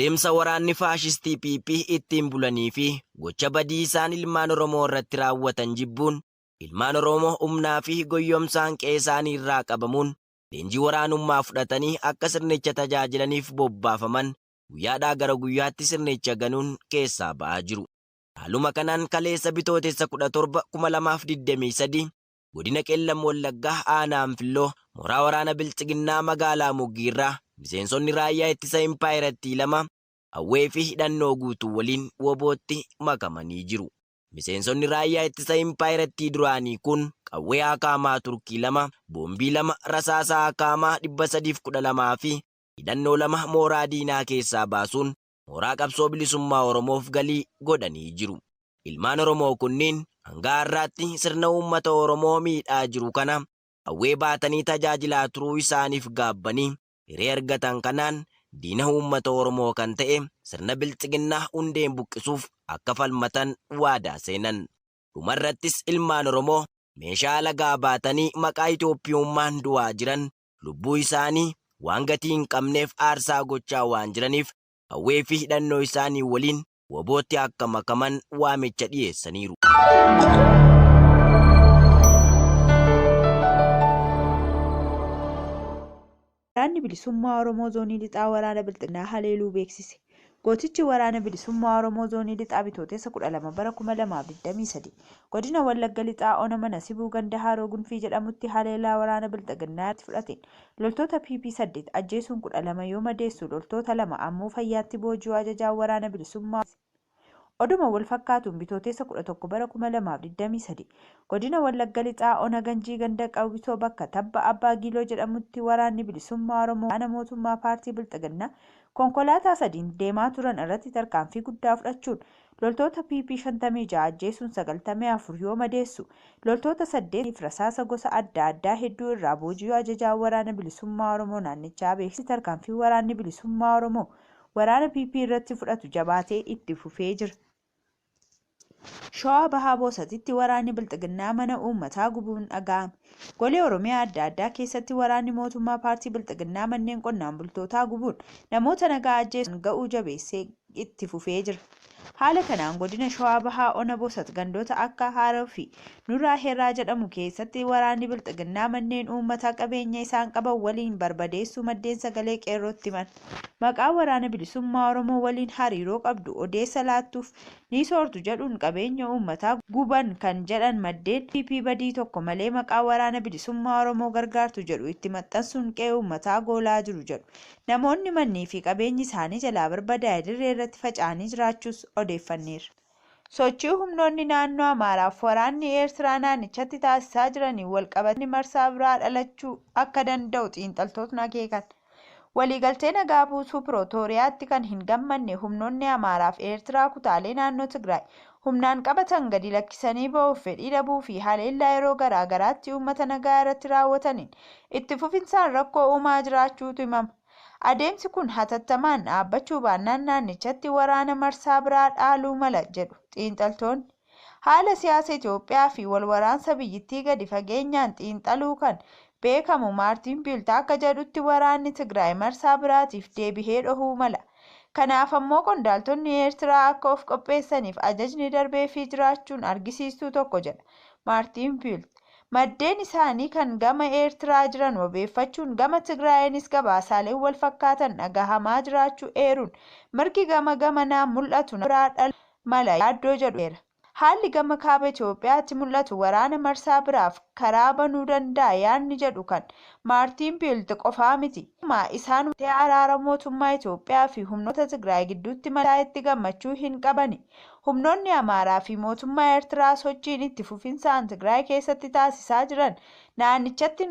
adeemsa waraanni faashistii PP ittiin bulanii fi gocha badii isaan ilmaan Oromoo irratti raawwatan jibbuun ilmaan Oromoo humnaa fi goyyomsaan qe'ee isaanii irraa qabamuun leenjii waraanummaa fudhatanii akka sirnicha tajaajilaniif bobbaafaman guyyaadhaa gara guyyaatti sirnicha ganuun keessaa ba'aa jiru. Haaluma kanaan kaleessa bitootessa 17 2023 godina Qeellam Wallaggaa aanaa Anfilloo mooraa waraana Biltsiginnaa magaalaa Muggiirraa miseensonni raayyaa ittisa Impaayiratti 2 hawwee fi hidhannoo guutuu waliin wobootti makamanii jiru. Miseensonni raayyaa ittisa Impaayiratti duraanii kun qawwee akaamaa Turkii 2, boombii 2, rasaasaa akaamaa 312 fi hidhannoo 2 mooraa diinaa keessaa baasuun mooraa qabsoo bilisummaa Oromoof galii godhanii jiru. Ilmaan Oromoo kunniin hanga har'aatti sirna uummata Oromoo miidhaa jiru kana hawwee baatanii tajaajilaa turuu isaaniif gaabbanii hiree argatan kanaan diina uummata Oromoo kan ta'e sirna Biltsiginnaa hundeen buqqisuuf akka falmatan waadaa seenan. Dhumarrattis ilmaan Oromoo meeshaa alagaa baatanii maqaa Itoophiyummaan du'aa jiran lubbuu isaanii waan gatii hin qabneef aarsaa gochaa waan jiraniif hawwee fi hidhannoo isaanii waliin wobootti akka makaman waamicha dhiyeessaniiru. Waraanni bilisummaa Oromoo zoonii lixaa waraana Biltsiginnaa haleeluu beeksise. Gootichi waraana bilisummaa Oromoo zoonii lixaa bitootessa 12 bara 2023 godina Wallagga lixaa ona mana Sibuu ganda Haroo Gunfii jedhamutti haleelaa waraana Biltsiginnaatti fudhateen loltoota PP8 ajjeesuun 12 yoo madeessu loltoota 2 ammoo fayyaatti booji'uu ajajaan waraana bilisummaa. Oduma wal fakkaatuun bitootessa 11 bara 2023 godina Wallagga lixaa ona Ganjii ganda Qawwisoo bakka tabba Abbaa Giiloo jedhamutti waraanni bilisummaa Oromoo waraana mootummaa paartii Biltsiginnaa konkolaataa 3 deemaa turan irratti tarkaanfii guddaa fudhachuun loltoota PP56 ajjeesuun 94 yoo madeessu loltoota 8 rasaasa gosa adda addaa hedduu irraa booji'uu ajajaan waraana bilisummaa Oromoo naannichaa beeksise. Tarkaanfii waraanni bilisummaa Oromoo waraana PP irratti fudhatu jabaatee itti fufee jira. Shawaa Bahaa Boosatitti waraanni Biltsiginnaa mana uummataa gubuun dhaga'ame. Golee Oromiyaa adda addaa keessatti waraanni mootummaa paartii Biltsiginnaa manneen qonnaan bultootaa gubuun namoota nagaa ajjeesuun ga'uu jabeessee itti fufee jira. Haala kanaan godina Shawaa Bahaa ona Boosat gandoota akka Haroo fi Nuraa Heeraa jedhamu keessatti waraanni Biltsiginnaa manneen uummataa qabeenya isaan qaban waliin barbadeessuu maddeen sagalee qeerrootti himan. Maqaa waraana bilisummaa Oromoo waliin hariiroo qabdu odeessa laattuuf ni soortu jedhuun qabeenya uummataa guban kan jedhan maddeen PP badii tokko malee maqaa waraana bilisummaa Oromoo gargaartu jedhu itti maxxansuun qe'ee uummataa goolaa jiru jedhu. Namoonni mannii fi qabeenyi isaanii jalaa barbadaa'e dirree irratti faca'anii jiraachuus odeeffanneerra. Sochii humnoonni naannoo Amaaraaf waraanni Eertiraa naannichatti taasisaa jiraniin walqabatni marsaa biraa dhalachuu akka danda'u xiinxaltootni akeekan. Waliigaltee nagaa buusuu Pirootooriyaatti kan hin gammanne humnoonni Amaaraaf Eertiraa kutaalee naannoo Tigraay humnaan qabatan gadi lakkisanii ba'uuf fedhii dhabuu fi haleellaa yeroo garaa garaatti uummata nagaa irratti raawwataniin itti fufinsaan rakkoo uumaa jiraachuutu himama. Adeemsi kun hatattamaan dhaabbachuu baannaan naannichatti waraana marsaa biraa dhaaluu mala jedhu xiinxaltoonni. Haala siyaasa Itoophiyaa fi walwaraansa biyyattii gadi fageenyaan xiinxaluu kan beekamu Maartiin Biiltaa akka jedhutti waraanni Tigraay marsaa biraatiif deebihee dhahuu mala. Kanaaf ammoo qondaaltonni Eertiraa akka of qopheessaniif ajajni darbeefii jiraachuun argisiistuu tokko jedha Maartiin Biiltaa. Maddeen isaanii kan gama Eertiraa jiran wabeeffachuun gama Tigraayinis gabaasaaleen wal fakkaatan dhagahamaa jiraachuu eeruun mirgi gamanaan mul'atu biraa dhala mala yaaddoo jedheera. Haalli gama kaaba Itoophiyaatti mul'atu waraana marsaa biraaf karaa banuu danda'a yaadni jedhu kan Maartiin Biiltaa qofaa miti. Isaan araara mootummaa Itoophiyaa fi humnoota Tigraay gidduutti mataa itti gammachuu hin qabani. Humnoonni Amaaraa fi mootummaa Eertiraa sochiin itti fufinsaan Tigraay keessatti taasisaa jiran naannichatti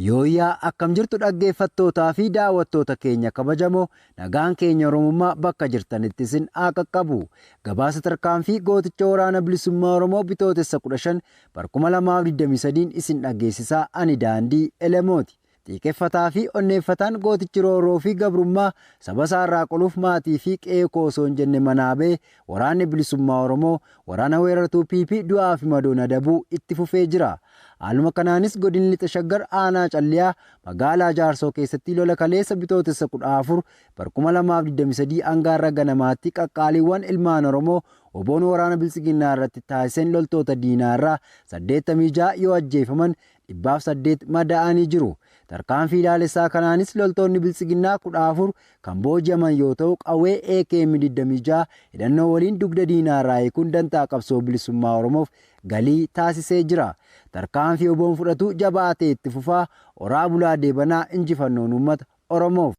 Yooyyaa akkam jirtu dhaggeeffattootaa fi daawwattoota keenya kabajamoo nagaan keenya Oromummaa bakka jirtanitti isin haa qaqqabu. Gabaasa tarkaanfii gooticha waraana bilisummaa Oromoo bitootessa 15 bara 2023 isin dhageessisaa ani Daandii Elemooti. Xiiqeffataa fi onneeffataan gootichi rooroo fi gabrummaa saba isaa irraa qoluuf maatii fi qe'ee osoo hin jenne manaabee waraanni bilisummaa Oromoo waraana weerartuu PP du'aa fi madoon adabuu itti fufee jira. Haaluma kanaanis godinni lixa shaggar aanaa calliyaa magaalaa Jaarsoo keessatti lola kaleessa bitootessa 14 bara 2023 hangaarra ganamaatti qaqqaaliiwwan ilmaan Oromoo oboon waraana bilisiginnaa irratti taasisan loltoota diinaa irraa 86 yoo ajjeefaman 108 madaa'anii jiru. Tarkaanfii ilaalessaa kanaanis loltoonni bilisiginnaa 14 kan booji'aman yoo ta'u qawwee AKM-26 hidhannoo waliin dugda diinaa irraa eeguun dantaa qabsoo bilisummaa Oromoof galii taasisee jira. Tarkaanfii oboon fudhatu jabaatee itti fufaa. Oraa bulaa deebanaa injifannoon uummata Oromoof.